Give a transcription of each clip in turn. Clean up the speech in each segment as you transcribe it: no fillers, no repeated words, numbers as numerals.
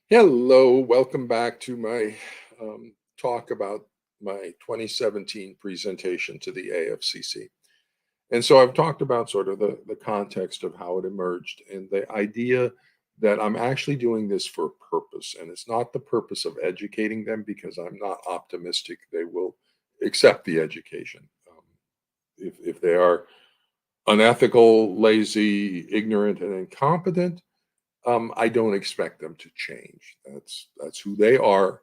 Hello, welcome back to my talk about my 2017 presentation to the AFCC. And so I've talked about sort of the context of how it emerged and the idea that I'm actually doing this for a purpose. And it's not the purpose of educating them because I'm not optimistic they will accept the education. If they are unethical, lazy, ignorant, and incompetent, I don't expect them to change. That's who they are.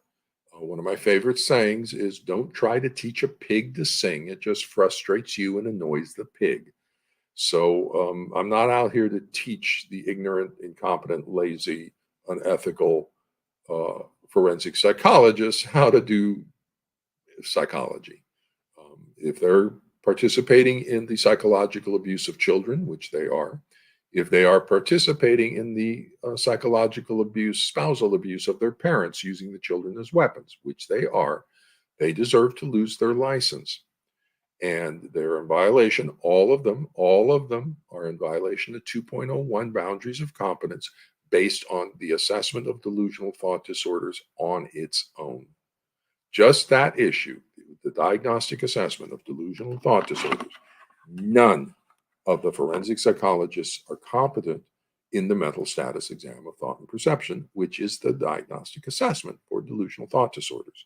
One of my favorite sayings is, "Don't try to teach a pig to sing. It just frustrates you and annoys the pig." So I'm not out here to teach the ignorant, incompetent, lazy, unethical forensic psychologists how to do psychology. If they're participating in the psychological abuse of children, which they are, if they are participating in the psychological abuse, spousal abuse of their parents using the children as weapons, which they are, they deserve to lose their license. And they're in violation, all of them are in violation of 2.01 boundaries of competence based on the assessment of delusional thought disorders on its own. Just that issue, the diagnostic assessment of delusional thought disorders, none of the forensic psychologists are competent in the mental status exam of thought and perception, which is the diagnostic assessment for delusional thought disorders.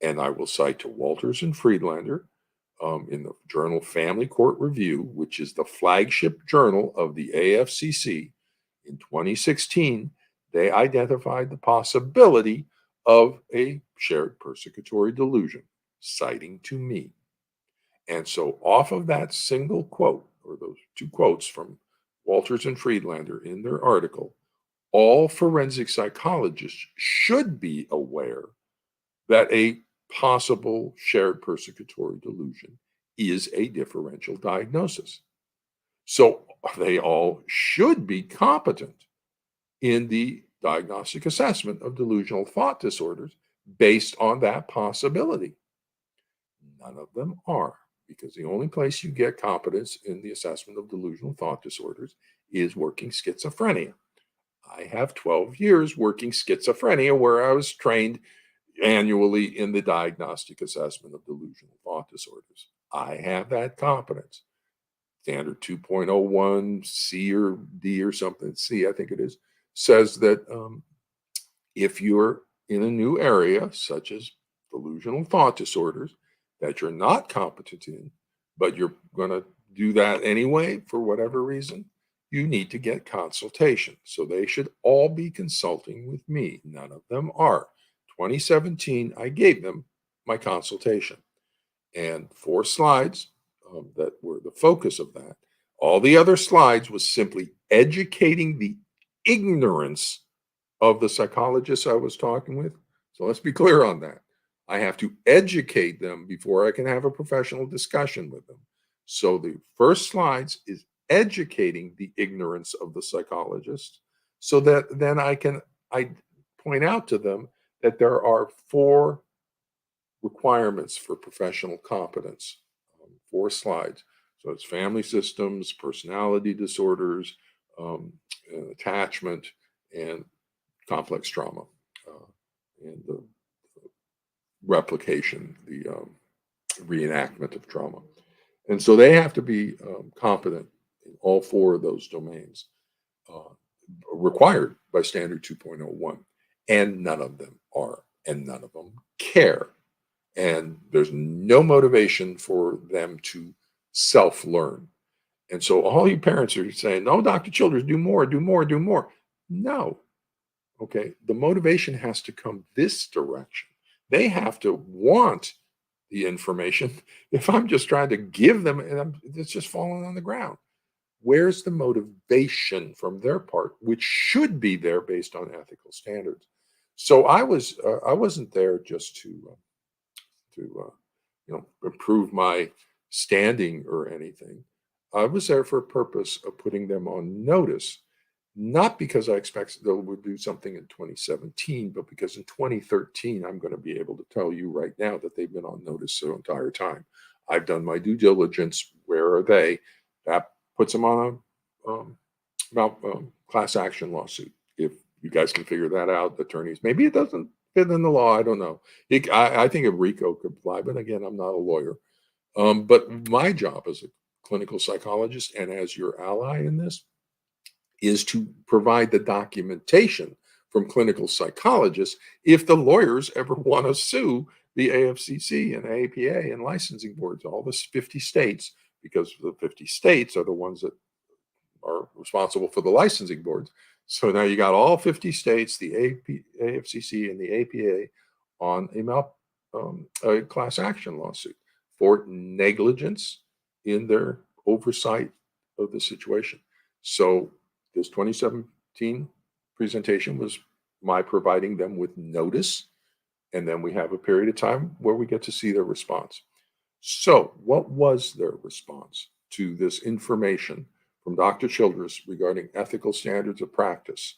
And I will cite to Walters and Friedlander in the journal Family Court Review, which is the flagship journal of the AFCC. In 2016, they identified the possibility of a shared persecutory delusion, citing to me. And so, off of that single quote, or those two quotes from Walters and Friedlander in their article, all forensic psychologists should be aware that a possible shared persecutory delusion is a differential diagnosis. So, they all should be competent in the diagnostic assessment of delusional thought disorders based on that possibility. None of them are, because the only place you get competence in the assessment of delusional thought disorders is working schizophrenia. I have 12 years working schizophrenia where I was trained annually in the diagnostic assessment of delusional thought disorders. I have that competence. Standard 2.01 C or D or something, C, I think it is, says that if you're in a new area, such as delusional thought disorders, that you're not competent in, but you're going to do that anyway for whatever reason, you need to get consultation. So they should all be consulting with me. None of them are. 2017, I gave them my consultation and 4 slides that were the focus of that. All the other slides was simply educating the ignorance of the psychologists I was talking with. So let's be clear on that. I have to educate them before I can have a professional discussion with them. So the first slides is educating the ignorance of the psychologists so that then I point out to them that there are 4 requirements for professional competence. 4 slides. So it's family systems, personality disorders, attachment, and complex trauma, and the replication, the reenactment of trauma. And so they have to be competent in all 4 of those domains, required by standard 2.01. And none of them are, and none of them care. And there's no motivation for them to self-learn. And so all you parents are saying, "No, Dr. Childress, do more, do more, do more." No. Okay. The motivation has to come this direction. They have to want the information. If I'm just trying to give them, and it's just falling on the ground. Where's the motivation from their part, which should be there based on ethical standards? So I wasn't there just to improve my standing or anything. I was there for a purpose of putting them on notice, not because I expect they would do something in 2017, but because in 2013, I'm going to be able to tell you right now that they've been on notice the entire time. I've done my due diligence. Where are they? That puts them on a class action lawsuit if You guys can figure that out, attorneys. Maybe it doesn't fit in the law. I don't know. I think a RICO could apply, but again, I'm not a lawyer. But my job as a clinical psychologist and as your ally in this is to provide the documentation from clinical psychologists if the lawyers ever want to sue the AFCC and APA and licensing boards, all the 50 states, because the 50 states are the ones that are responsible for the licensing boards. So now you got all 50 states, the AFCC and the APA on a class action lawsuit for negligence in their oversight of the situation. So this 2017 presentation was my providing them with notice, and then we have a period of time where we get to see their response. So what was their response to this information from Dr. Childress regarding ethical standards of practice?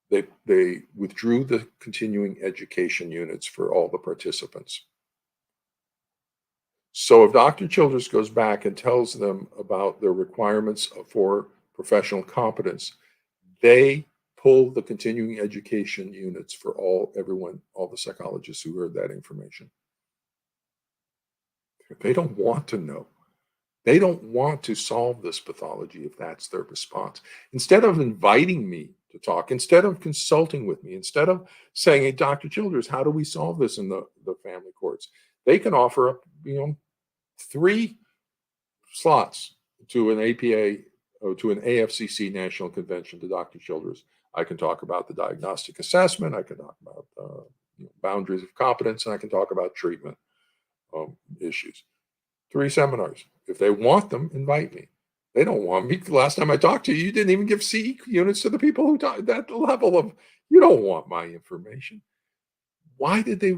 They withdrew the continuing education units for all the participants. So if Dr. Childress goes back and tells them about their requirements for professional competence, they pull the continuing education units for all the psychologists who heard that information. They don't want to know. They don't want to solve this pathology if that's their response. Instead of inviting me to talk, instead of consulting with me, instead of saying, hey, Dr. Childress, how do we solve this in the family courts? They can offer up, 3 slots to an APA or to an AFCC national convention to Dr. Childress. I can talk about the diagnostic assessment. I can talk about boundaries of competence, and I can talk about treatment issues. 3 seminars. If they want them, invite me. They don't want me. Last time I talked to you, you didn't even give CE units to the people who talk that level of, you don't want my information. Why did they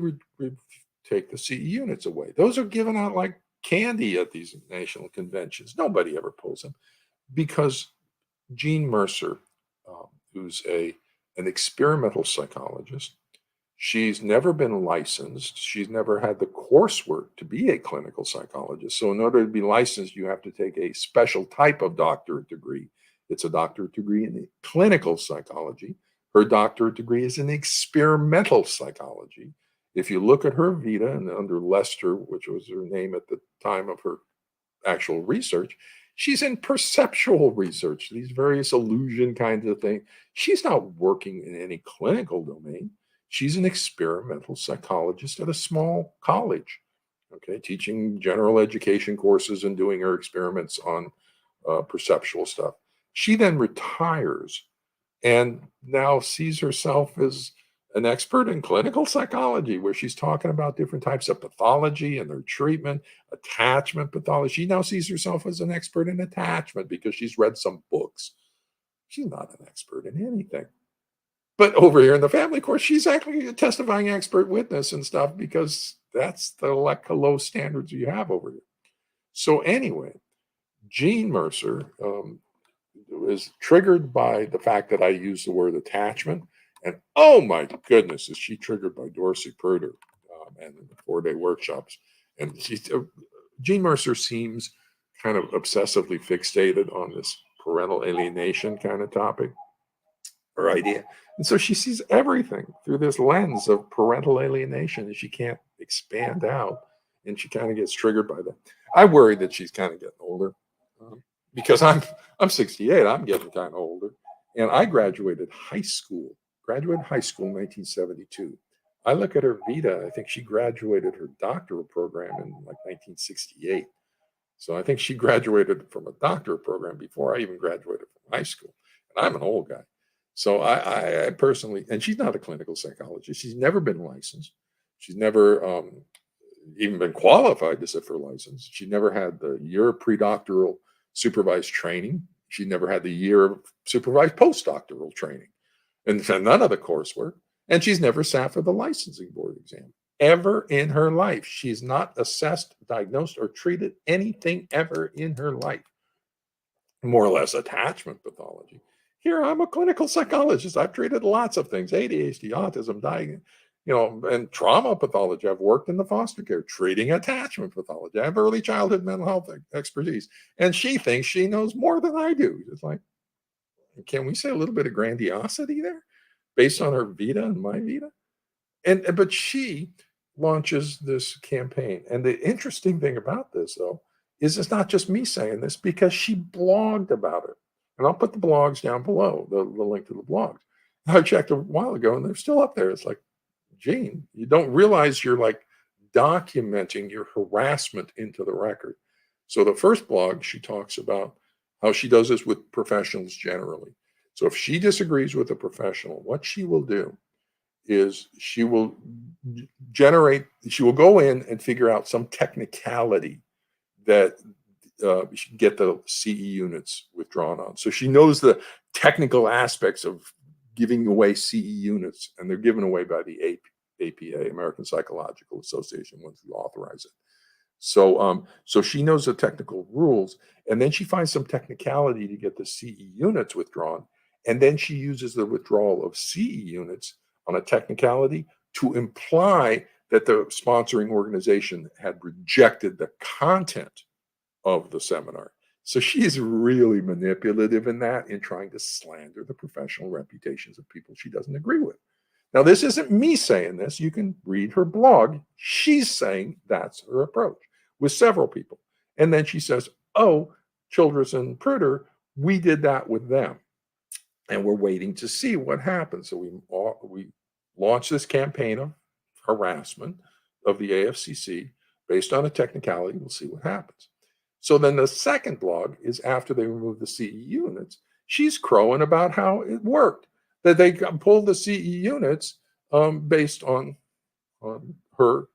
take the CE units away? Those are given out like candy at these national conventions. Nobody ever pulls them because Jean Mercer, who's an experimental psychologist, she's never been licensed. She's never had the coursework to be a clinical psychologist. So in order to be licensed, you have to take a special type of doctorate degree. It's a doctorate degree in clinical psychology. Her doctorate degree is in experimental psychology. If you look at her vita, and under Lester, which was her name at the time of her actual research, she's in perceptual research, these various illusion kinds of things. She's not working in any clinical domain. She's an experimental psychologist at a small college, okay, teaching general education courses and doing her experiments on perceptual stuff. She then retires and now sees herself as an expert in clinical psychology, where she's talking about different types of pathology and their treatment, attachment pathology. She now sees herself as an expert in attachment because she's read some books. She's not an expert in anything. But over here in the family court, she's actually a testifying expert witness and stuff because that's the low standards you have over here. So anyway, Jean Mercer is triggered by the fact that I use the word attachment. And oh my goodness, is she triggered by Dorsey Pruter and the 4-day workshops. And Jean Mercer seems kind of obsessively fixated on this parental alienation kind of topic or idea. And so she sees everything through this lens of parental alienation, and she can't expand out, and she kind of gets triggered by that. I worry that she's kind of getting older because I'm 68. I'm getting kind of older, and I graduated high school in 1972. I look at her vita. I think she graduated her doctoral program in like 1968. So I think she graduated from a doctorate program before I even graduated from high school. And I'm an old guy. So I personally, and she's not a clinical psychologist. She's never been licensed. She's never even been qualified to sit for a license. She never had the year of pre-doctoral supervised training. She never had the year of supervised postdoctoral training, and none of the coursework. And she's never sat for the licensing board exam ever in her life. She's not assessed, diagnosed, or treated anything ever in her life. More or less attachment pathology. Here, I'm a clinical psychologist. I've treated lots of things: ADHD, autism, and trauma pathology. I've worked in the foster care, treating attachment pathology. I have early childhood mental health expertise. And she thinks she knows more than I do. It's like, can we say a little bit of grandiosity there? based on her Vita and my Vita. But she launches this campaign. And the interesting thing about this, though, is it's not just me saying this, because she blogged about it. And I'll put the blogs down below, the link to the blogs. I checked a while ago and they're still up there. It's like, Gene, you don't realize you're like documenting your harassment into the record. So the first blog, she talks about how she does this with professionals generally. So if she disagrees with a professional, what she will do is she will go in and figure out some technicality that she can get the CE units withdrawn on. So she knows the technical aspects of giving away CE units, and they're given away by the APA, American Psychological Association, once you authorize it. So she knows the technical rules, and then she finds some technicality to get the CE units withdrawn, and then she uses the withdrawal of CE units on a technicality to imply that the sponsoring organization had rejected the content of the seminar. So she's really manipulative in that, in trying to slander the professional reputations of people she doesn't agree with. Now, this isn't me saying this. You can read her blog. She's saying that's her approach with several people. And then she says, oh, Childress and Pruter, we did that with them. And we're waiting to see what happens. So we launched this campaign of harassment of the AFCC based on a technicality. We'll see what happens. So then the second blog is after they removed the CE units. She's crowing about how it worked, that they pulled the CE units based on her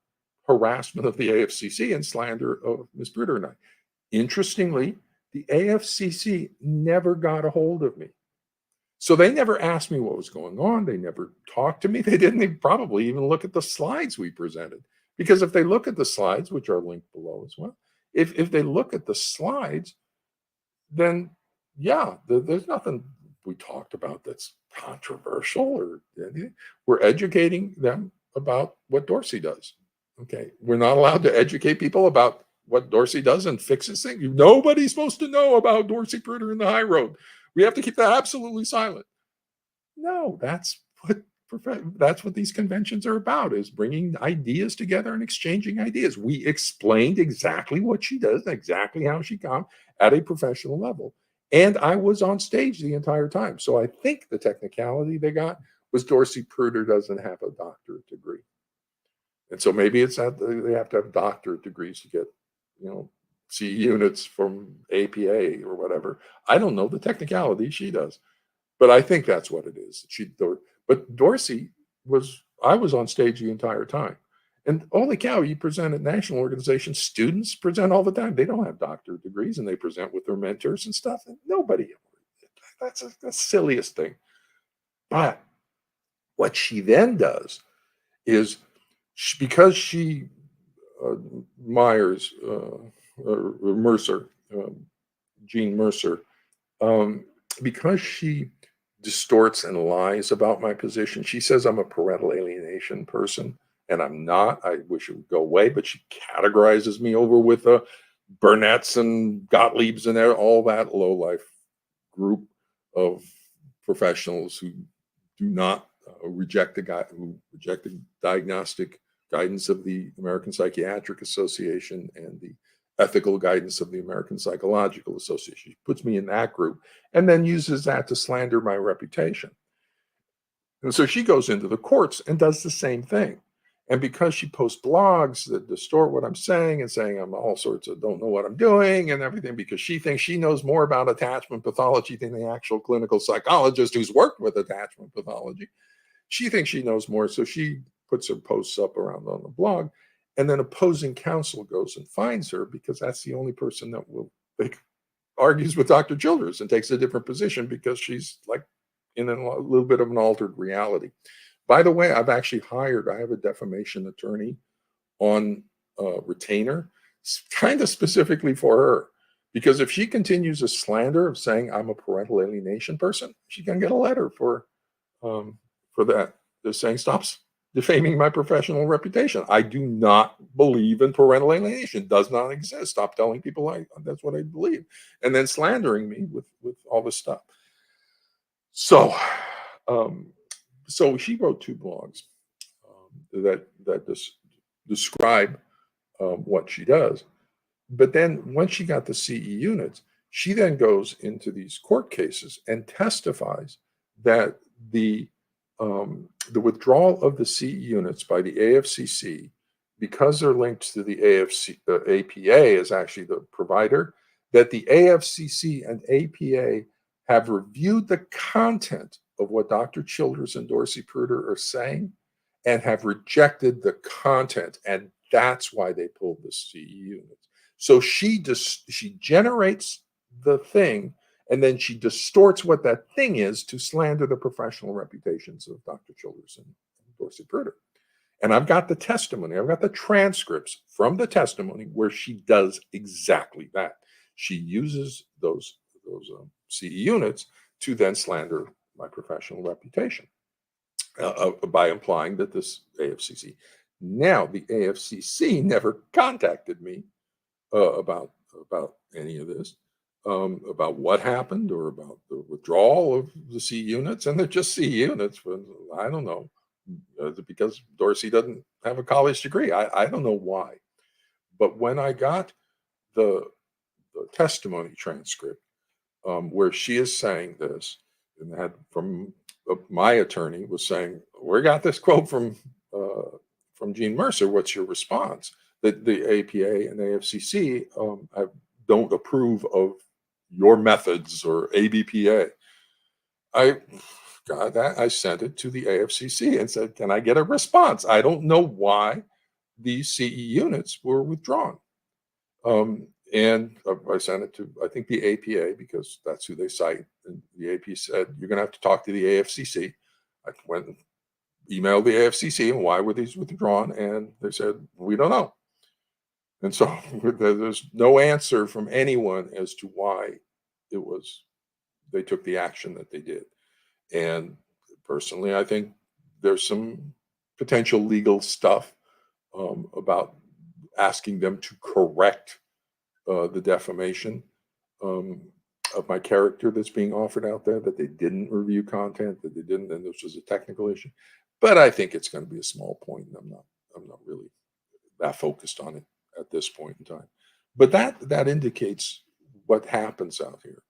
harassment of the AFCC and slander of Ms. Pruter and I. Interestingly, the AFCC never got a hold of me. So they never asked me what was going on. They never talked to me. They didn't probably even look at the slides we presented. Because if they look at the slides, which are linked below as well, if they look at the slides, then yeah, there's nothing we talked about that's controversial or anything. We're educating them about what Dorsey does. Okay, we're not allowed to educate people about what Dorsey does and fixes things. Nobody's supposed to know about Dorsey, Pruter, and the high road. We have to keep that absolutely silent. No, that's what these conventions are about, is bringing ideas together and exchanging ideas. We explained exactly what she does, exactly how she comes at a professional level. And I was on stage the entire time. So I think the technicality they got was Dorsey Pruter doesn't have a doctorate degree. And so maybe it's that they have to have doctorate degrees to get, CE units from APA or whatever. I don't know the technicality, she does. But I think that's what it is. But Dorsey I was on stage the entire time. And holy cow, you present at national organizations, students present all the time. They don't have doctorate degrees and they present with their mentors and stuff. And that's the silliest thing. But what she then does is, because she, Mercer, Jean Mercer, because she distorts and lies about my position. She says I'm a parental alienation person, and I'm not. I wish it would go away, but she categorizes me over with Burnett's and Gottlieb's and all that low-life group of professionals who do not reject the diagnostic guidance of the American Psychiatric Association and the ethical guidance of the American Psychological Association. She puts me in that group and then uses that to slander my reputation. And so she goes into the courts and does the same thing. And because she posts blogs that distort what I'm saying and saying I'm all sorts of don't know what I'm doing and everything, because she thinks she knows more about attachment pathology than the actual clinical psychologist who's worked with attachment pathology. She thinks she knows more. So she puts her posts up around on the blog. And then opposing counsel goes and finds her, because that's the only person that argues with Dr. Childress and takes a different position, because she's like in a little bit of an altered reality. By the way, I have a defamation attorney on retainer, kind of specifically for her, because if she continues a slander of saying I'm a parental alienation person, she can get a letter for that. They're saying stops defaming my professional reputation. I do not believe in parental alienation. It does not exist. Stop telling people that's what I believe. And then slandering me with all this stuff. So So she wrote two blogs that describe what she does. But then once she got the CE units, she then goes into these court cases and testifies that the withdrawal of the CE units by the AFCC, because they're linked to the APA as actually the provider, that the AFCC and APA have reviewed the content of what Dr. Childress and Dorsey Pruter are saying and have rejected the content, and that's why they pulled the CE units. So she generates the thing, and then she distorts what that thing is to slander the professional reputations of Dr. Childress and Dorsey Pruter. And I've got the testimony, I've got the transcripts from the testimony where she does exactly that. She uses those CE units to then slander my professional reputation by implying that this AFCC. Now, the AFCC never contacted me about any of this, about what happened or about the withdrawal of the C units, and they're just C units. But I don't know, because Dorsey doesn't have a college degree. I don't know why. But when I got the testimony transcript where she is saying this, and had from my attorney was saying, "We got this quote from Gene Mercer. What's your response?" That the APA and AFCC don't approve of your methods or ABPA. I got that. I sent it to the AFCC and said, "Can I get a response? I don't know why these CE units were withdrawn." And I sent it to, I think, the APA, because that's who they cite. And the AP said, "You're going to have to talk to the AFCC." I went and emailed the AFCC, and why were these withdrawn? And they said, "We don't know." And so there's no answer from anyone as to why they took the action that they did. And personally, I think there's some potential legal stuff about asking them to correct the defamation of my character that's being offered out there, that they didn't review content, that they didn't, and this was a technical issue. But I think it's going to be a small point, and I'm not really that focused on it at this point in time. But that indicates what happens out here.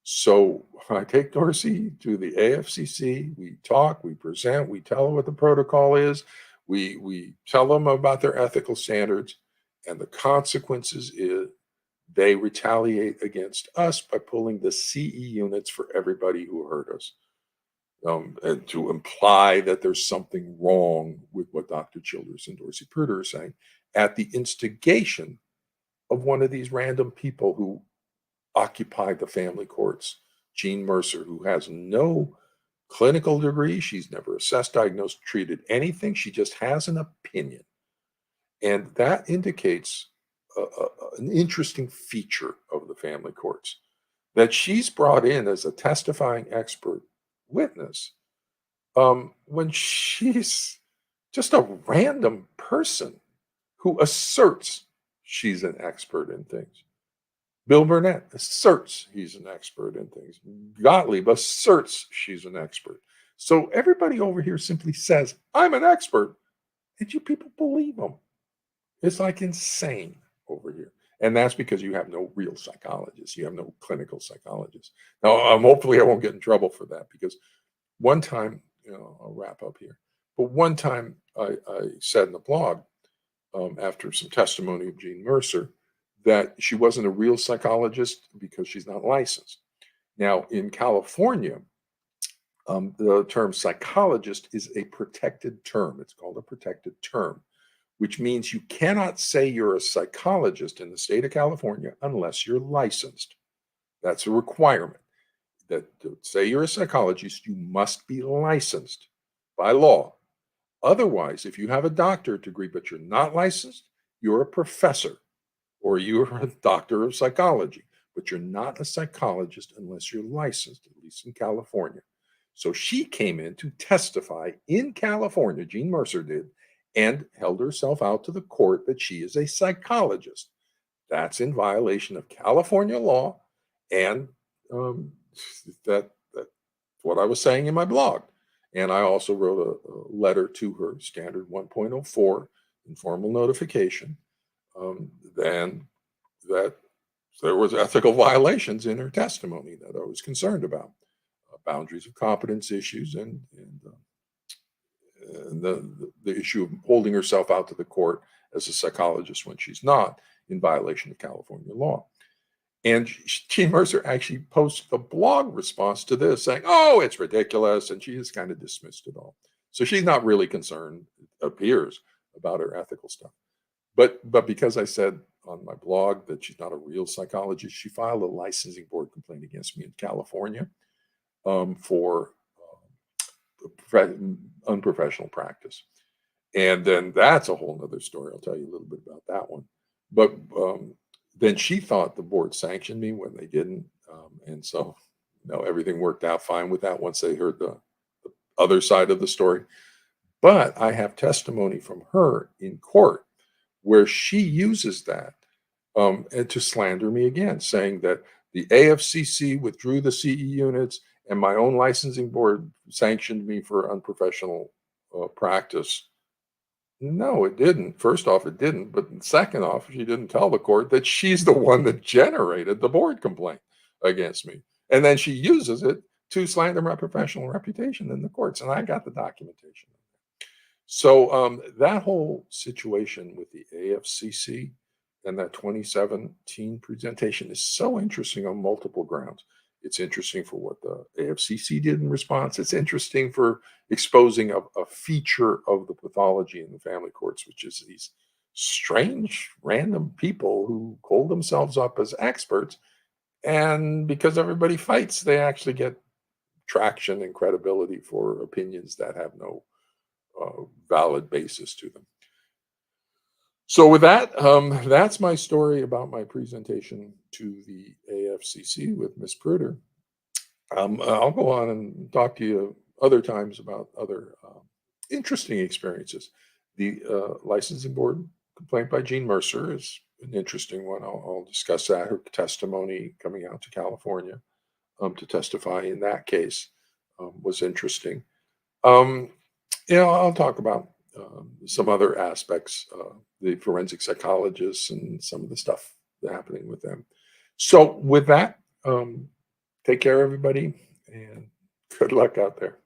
So I take Dorsey to the AFCC. We talk, we present, we tell them what the protocol is. We tell them about their ethical standards, and the consequences is they retaliate against us by pulling the CE units for everybody who hurt us, and to imply that there's something wrong with what Dr. Childress and Dorsey Pruter are saying at the instigation of one of these random people who occupy the family courts. Jean Mercer, who has no clinical degree, she's never assessed, diagnosed, treated anything. She just has an opinion. And that indicates an interesting feature of the family courts, that she's brought in as a testifying expert witness when she's just a random person who asserts she's an expert in things. Bill Burnett asserts he's an expert in things. Gottlieb asserts she's an expert. So everybody over here simply says, "I'm an expert," and you people believe them. It's like insane over here. And that's because you have no real psychologists. You have no clinical psychologists. Now, hopefully I won't get in trouble for that, because one time, I'll wrap up here, but one time I said in the blog, after some testimony of Jean Mercer, that she wasn't a real psychologist because she's not licensed. Now, in California, the term psychologist is a protected term. It's called a protected term, which means you cannot say you're a psychologist in the state of California unless you're licensed. That's a requirement. That to say you're a psychologist, you must be licensed by law. Otherwise, if you have a doctorate degree but you're not licensed, you're a professor, or you're a doctor of psychology, but you're not a psychologist unless you're licensed, at least in California. So she came in to testify in California, Jean Mercer did, and held herself out to the court that she is a psychologist. That's in violation of California law, and that's what I was saying in my blog. And I also wrote a letter to her, standard 1.04, informal notification, and that there was ethical violations in her testimony that I was concerned about, boundaries of competence issues, and the issue of holding herself out to the court as a psychologist when she's not, in violation of California law. And Jean Mercer actually posted a blog response to this saying, oh, it's ridiculous. And she just kind of dismissed it all. So she's not really concerned, it appears, about her ethical stuff. But because I said on my blog that she's not a real psychologist, she filed a licensing board complaint against me in California for unprofessional practice. And then that's a whole nother story. I'll tell you a little bit about that one. But then she thought the board sanctioned me when they didn't. And so, everything worked out fine with that once they heard the other side of the story. But I have testimony from her in court where she uses that and to slander me again, saying that the AFCC withdrew the CE units and my own licensing board sanctioned me for unprofessional practice. No, it didn't. First off, it didn't. But second off, she didn't tell the court that she's the one that generated the board complaint against me. And then she uses it to slander my professional reputation in the courts. And I got the documentation. So that whole situation with the AFCC and that 2017 presentation is so interesting on multiple grounds. It's interesting for what the AFCC did in response. It's interesting for exposing a feature of the pathology in the family courts, which is these strange, random people who hold themselves up as experts. And because everybody fights, they actually get traction and credibility for opinions that have no valid basis to them. So with that, that's my story about my presentation to the AFCC with Ms. Pruter. I'll go on and talk to you other times about other interesting experiences. The licensing board complaint by Jean Mercer is an interesting one. I'll discuss that. Her testimony coming out to California to testify in that case was interesting. I'll talk about some other aspects, the forensic psychologists and some of the stuff that's happening with them. So with that, take care, everybody, and good luck out there.